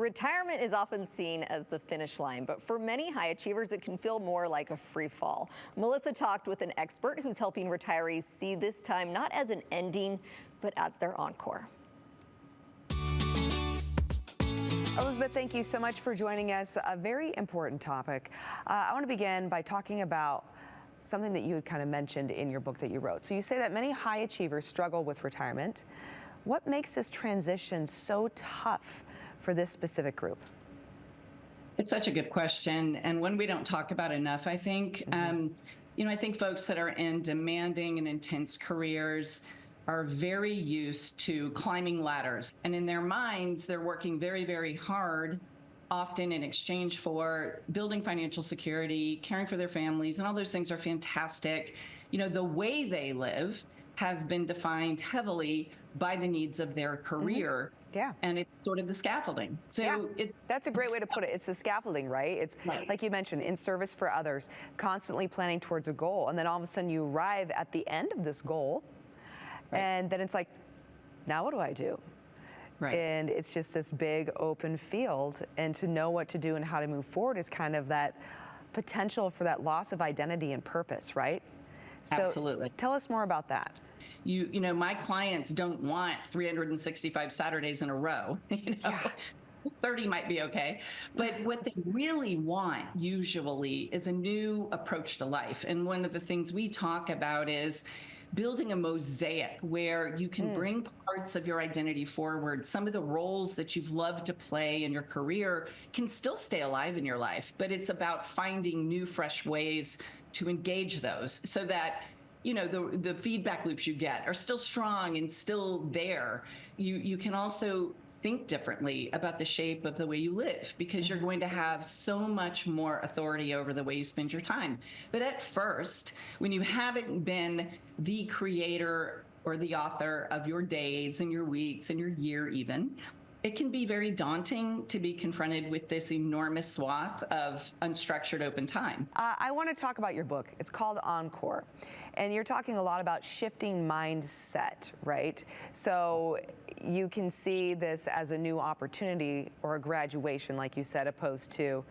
Retirement is often seen as the finish line, but for many high achievers, it can feel more like a free fall. Melissa talked with an expert who's helping retirees see this time not as an ending, but as their encore. Elizabeth, thank you so much for joining us. A very important topic. I want to begin by talking about something that you had kind of mentioned in your book that you wrote. So you say that many high achievers struggle with retirement. What makes this transition so tough for this specific group? It's such a good question, and one we don't talk about enough, I think. I think folks that are in demanding and intense careers are very used to climbing ladders. And in their minds, they're working very, very hard, often in exchange for building financial security, caring for their families, and all those things are fantastic. The way they live has been defined heavily by the needs of their career. Yeah. And it's sort of the scaffolding. So that's a great way to put it. It's the scaffolding, right? It's right. Like you mentioned, in service for others, constantly planning towards a goal. And then all of a sudden you arrive at the end of this goal. Right. And then it's like, now what do I do? Right. And it's just this big open field. And to know what to do and how to move forward is kind of that potential for that loss of identity and purpose, right? So absolutely. Tell us more about that. My clients don't want 365 Saturdays in a row. 30 might be okay. But what they really want usually is a new approach to life. And one of the things we talk about is building a mosaic where you can bring parts of your identity forward. Some of the roles that you've loved to play in your career can still stay alive in your life, but it's about finding new, fresh ways to engage those so that the feedback loops you get are still strong and still there. You can also think differently about the shape of the way you live because you're going to have so much more authority over the way you spend your time. But at first, when you haven't been the creator or the author of your days and your weeks and your year even, it can be very daunting to be confronted with this enormous swath of unstructured open time. I want to talk about your book. It's called Encore. And you're talking a lot about shifting mindset, right? So you can see this as a new opportunity or a graduation, like you said, opposed to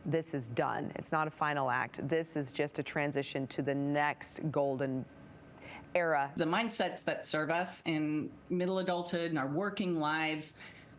this is done. It's not a final act. This is just a transition to the next golden era. The mindsets that serve us in middle adulthood and our working lives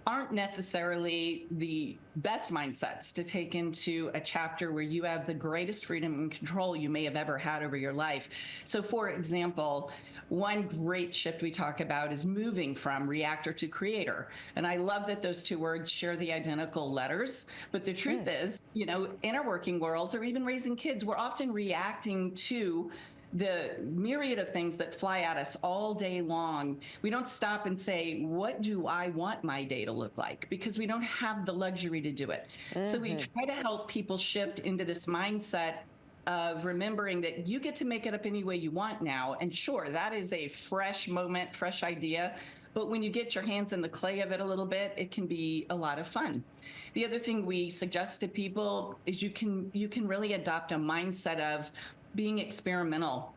aren't necessarily the best mindsets to take into a chapter where you have the greatest freedom and control you may have ever had over your life. So for example, one great shift we talk about is moving from reactor to creator. And I love that those two words share the identical letters. But the truth is, in our working world or even raising kids, we're often reacting to the myriad of things that fly at us all day long. We don't stop and say, what do I want my day to look like? Because we don't have the luxury to do it. So we try to help people shift into this mindset of remembering that you get to make it up any way you want now. And sure, that is a fresh moment, fresh idea. But when you get your hands in the clay of it a little bit, it can be a lot of fun. The other thing we suggest to people is you can really adopt a mindset of being experimental.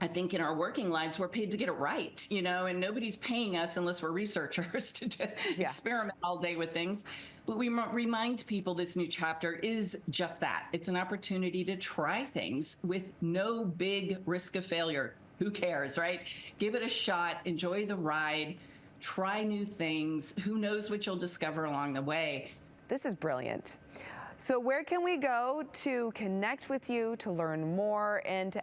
I think in our working lives, we're paid to get it right, and nobody's paying us unless we're researchers to experiment all day with things. But we remind people this new chapter is just that. It's an opportunity to try things with no big risk of failure. Who cares, right? Give it a shot, enjoy the ride, try new things. Who knows what you'll discover along the way. This is brilliant. So where can we go to connect with you, to learn more, and to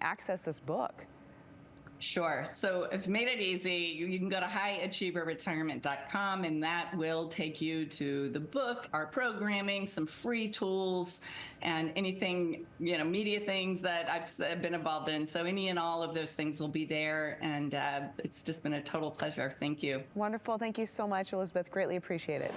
access this book? Sure. So I've made it easy. You can go to idaho-retirement.com, and that will take you to the book, our programming, some free tools, and anything, media things that I've been involved in. So any and all of those things will be there, and it's just been a total pleasure. Thank you. Wonderful. Thank you so much, Elizabeth. Greatly appreciate it.